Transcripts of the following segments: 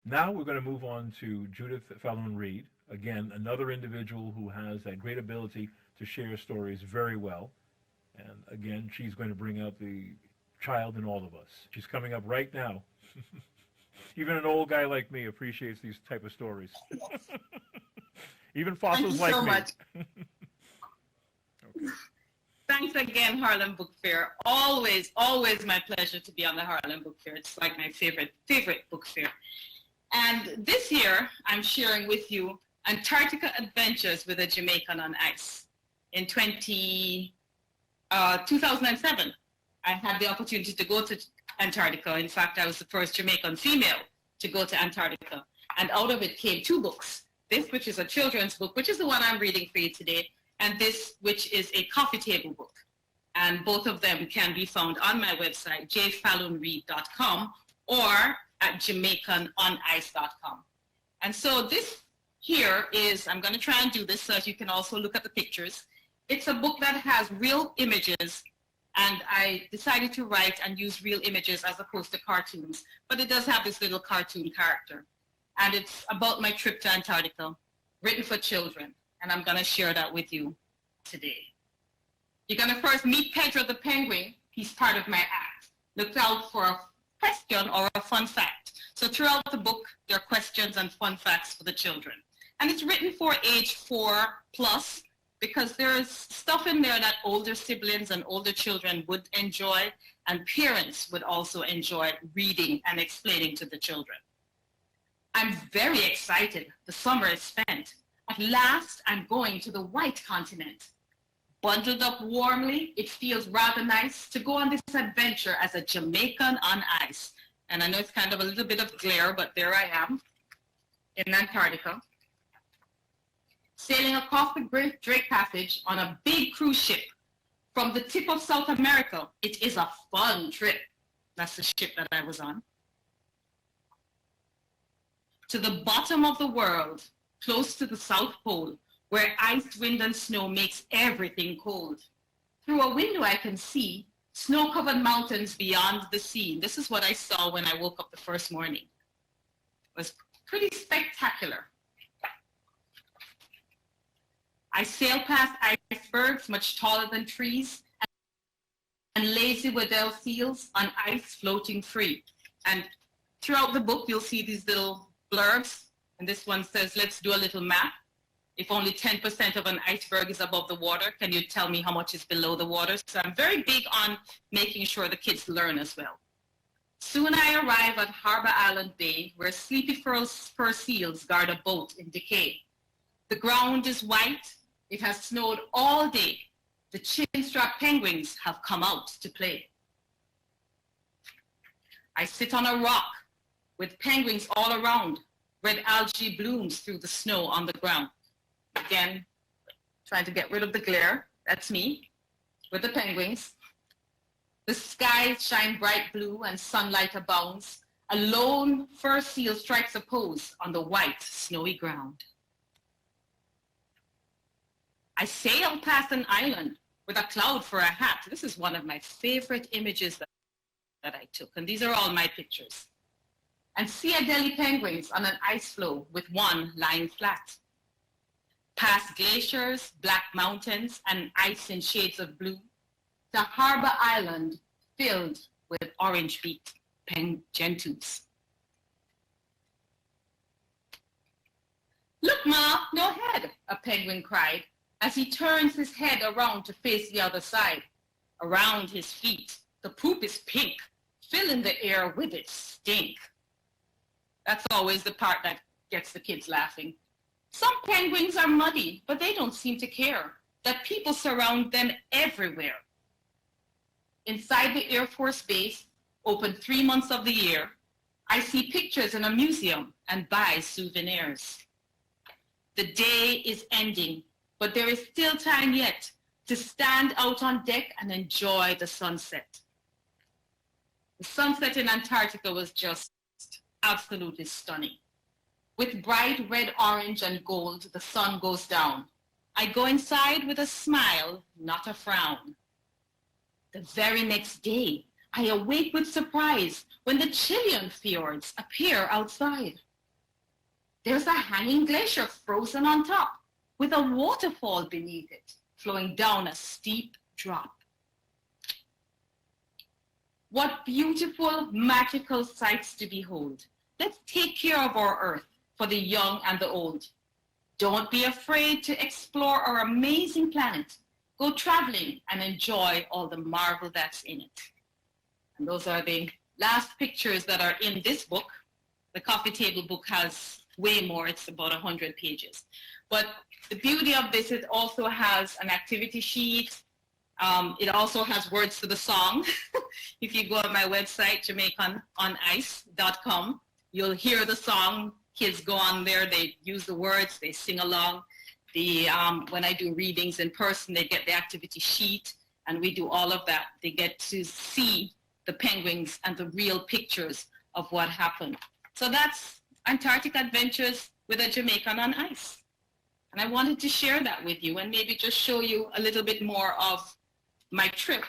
Now we're going to move on to Judith Falloon-Reid. Again, another individual who has that great ability to share stories very well. And again, she's going to bring out the child in all of us. She's coming up right now. Even an old guy like me appreciates these type of stories. Even Thank fossils you like so me. much. Okay. Thanks again, Harlem Book Fair. Always, always my pleasure to be on the Harlem Book Fair. It's like my favorite book fair. And this year, I'm sharing with you Antarctica Adventures with a Jamaican on Ice. In 2007, I had the opportunity to go to Antarctica. In fact, I was the first Jamaican female to go to Antarctica. And out of it came two books. This, which is a children's book, which is the one I'm reading for you today, and this, which is a coffee table book. And both of them can be found on my website, jfalloonreid.com, or at JamaicanOnIce.com. And so this here is, I'm going to try and do this so that you can also look at the pictures. It's a book that has real images, and I decided to write and use real images as opposed to cartoons. But it does have this little cartoon character. And it's about my trip to Antarctica, written for children. And I'm going to share that with you today. You're going to first meet Pedro the penguin. He's part of my act. Look out for a question or a fun fact. So throughout the book, there are questions and fun facts for the children. And it's written for age 4 plus, because there's stuff in there that older siblings and older children would enjoy, and parents would also enjoy reading and explaining to the children. I'm very excited. The summer is spent. At last, I'm going to the white continent. Bundled up warmly, it feels rather nice to go on this adventure as a Jamaican on ice. And I know it's kind of a little bit of glare, but there I am in Antarctica, sailing across the Great Drake Passage on a big cruise ship from the tip of South America. It is a fun trip. That's the ship that I was on. To the bottom of the world, close to the South Pole, where ice, wind, and snow makes everything cold. Through a window I can see snow-covered mountains beyond the sea. This is what I saw when I woke up the first morning. It was pretty spectacular. I sailed past icebergs much taller than trees and lazy Weddell seals on ice floating free. And throughout the book, you'll see these little blurbs. And this one says, let's do a little math. If only 10% of an iceberg is above the water, can you tell me how much is below the water? So I'm very big on making sure the kids learn as well. Soon I arrive at Harbor Island Bay, where sleepy fur seals guard a boat in decay. The ground is white. It has snowed all day. The chin-strap penguins have come out to play. I sit on a rock with penguins all around. Red algae blooms through the snow on the ground. Again, trying to get rid of the glare. That's me with the penguins. The skies shine bright blue and sunlight abounds. A lone fur seal strikes a pose on the white, snowy ground. I sail past an island with a cloud for a hat. This is one of my favorite images that I took, and these are all my pictures. And see Adelie penguins on an ice floe with one lying flat. Past glaciers, black mountains, and ice in shades of blue, to Harbor Island filled with orange-beaked gentoos. Look, Ma, no head, a penguin cried, as he turns his head around to face the other side. Around his feet, the poop is pink, filling the air with its stink. That's always the part that gets the kids laughing. Some penguins are muddy, but they don't seem to care that people surround them everywhere. Inside the Air Force Base, open 3 months of the year, I see pictures in a museum and buy souvenirs. The day is ending, but there is still time yet to stand out on deck and enjoy the sunset. The sunset in Antarctica was just absolutely stunning. With bright red, orange, and gold, the sun goes down. I go inside with a smile, not a frown. The very next day, I awake with surprise when the Chilean fjords appear outside. There's a hanging glacier frozen on top with a waterfall beneath it, flowing down a steep drop. What beautiful, magical sights to behold. Let's take care of our Earth for the young and the old. Don't be afraid to explore our amazing planet. Go traveling and enjoy all the marvel that's in it. And those are the last pictures that are in this book. The coffee table book has way more. It's about 100 pages. But the beauty of this, it also has an activity sheet. It also has words to the song. If you go on my website, JaamaicanOnIce.com, you'll hear the song. Kids go on there, they use the words, they sing along. When I do readings in person, they get the activity sheet, and we do all of that. They get to see the penguins and the real pictures of what happened. So that's Antarctic Adventures with a Jamaican on Ice. And I wanted to share that with you and maybe just show you a little bit more of my trip.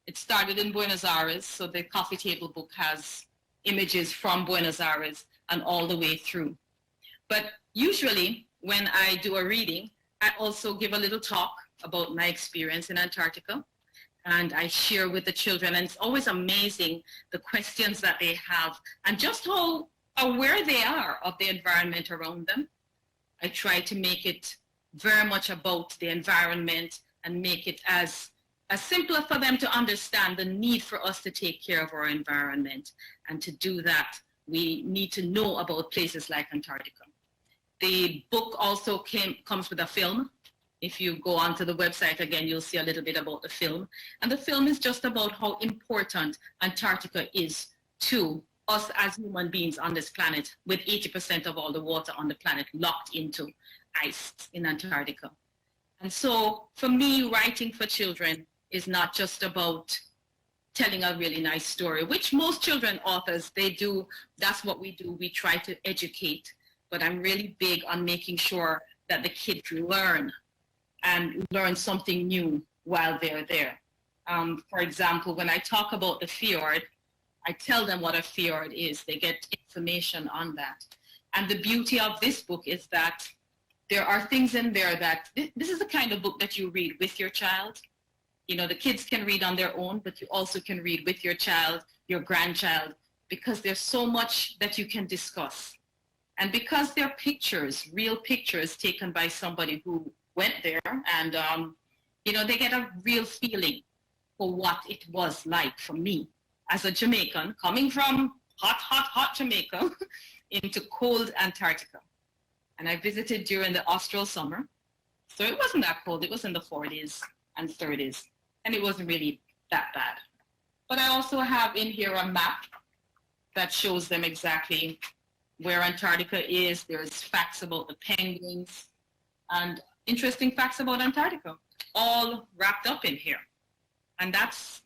It started in Buenos Aires, so the coffee table book has images from Buenos Aires and all the way through. But usually when I do a reading, I also give a little talk about my experience in Antarctica, and I share with the children, and it's always amazing the questions that they have and just how aware they are of the environment around them. I try to make it very much about the environment and make it as simpler for them to understand the need for us to take care of our environment. And to do that, we need to know about places like Antarctica. The book also comes with a film. If you go onto the website again, you'll see a little bit about the film. And the film is just about how important Antarctica is to us as human beings on this planet, with 80% of all the water on the planet locked into ice in Antarctica. And so for me, writing for children is not just about telling a really nice story, which most children authors, they do. That's what we do. We try to educate. But I'm really big on making sure that the kids learn and learn something new while they're there. For example, when I talk about the fjord, I tell them what a fjord is. They get information on that. And the beauty of this book is that there are things in there that, this is the kind of book that you read with your child. You know, the kids can read on their own, but you also can read with your child, your grandchild, because there's so much that you can discuss. And because they're pictures, real pictures taken by somebody who went there, and, you know, they get a real feeling for what it was like for me as a Jamaican, coming from hot Jamaica into cold Antarctica. And I visited during the austral summer. So it wasn't that cold. It was in the 40s and 30s. And it wasn't really that bad. But I also have in here a map that shows them exactly where Antarctica is. There's facts about the penguins and interesting facts about Antarctica, all wrapped up in here. And that's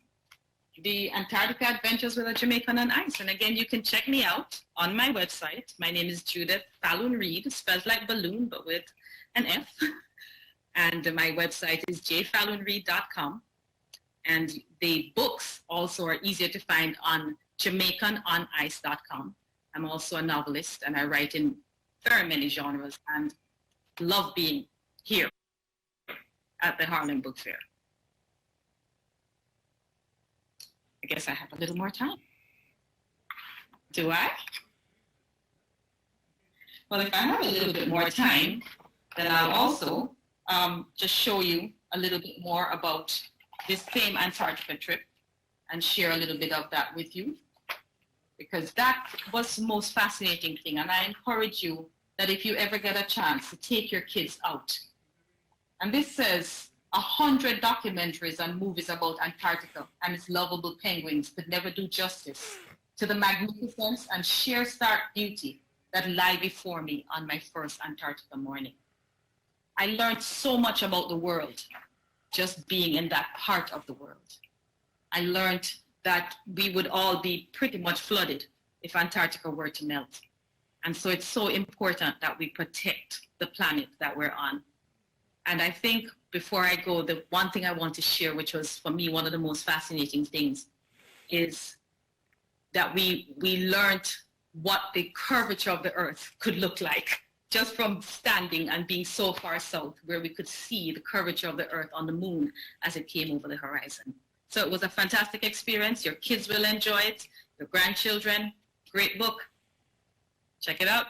the Antarctica Adventures with a Jamaican on Ice. And again, you can check me out on my website. My name is Judi Falloon-Reid, spelled like balloon, but with an F. And my website is jfalloonreid.com. And the books also are easier to find on JamaicanOnIce.com. I'm also a novelist, and I write in very many genres and love being here at the Harlem Book Fair. I guess I have a little more time. Do I? Well, if I have a little bit more time, then I'll also just show you a little bit more about this same Antarctica trip and share a little bit of that with you, because that was the most fascinating thing. And I encourage you that if you ever get a chance to take your kids out. And this says 100 documentaries and movies about Antarctica and its lovable penguins could never do justice to the magnificence and sheer stark beauty that lie before me on my first Antarctica morning. I learned so much about the world just being in that part of the world. I learned that we would all be pretty much flooded if Antarctica were to melt. And so it's so important that we protect the planet that we're on. And I think before I go, the one thing I want to share, which was for me one of the most fascinating things, is that we learned what the curvature of the Earth could look like, just from standing and being so far south, where we could see the curvature of the Earth on the moon as it came over the horizon. So it was a fantastic experience. Your kids will enjoy it, your grandchildren. Great book. Check it out.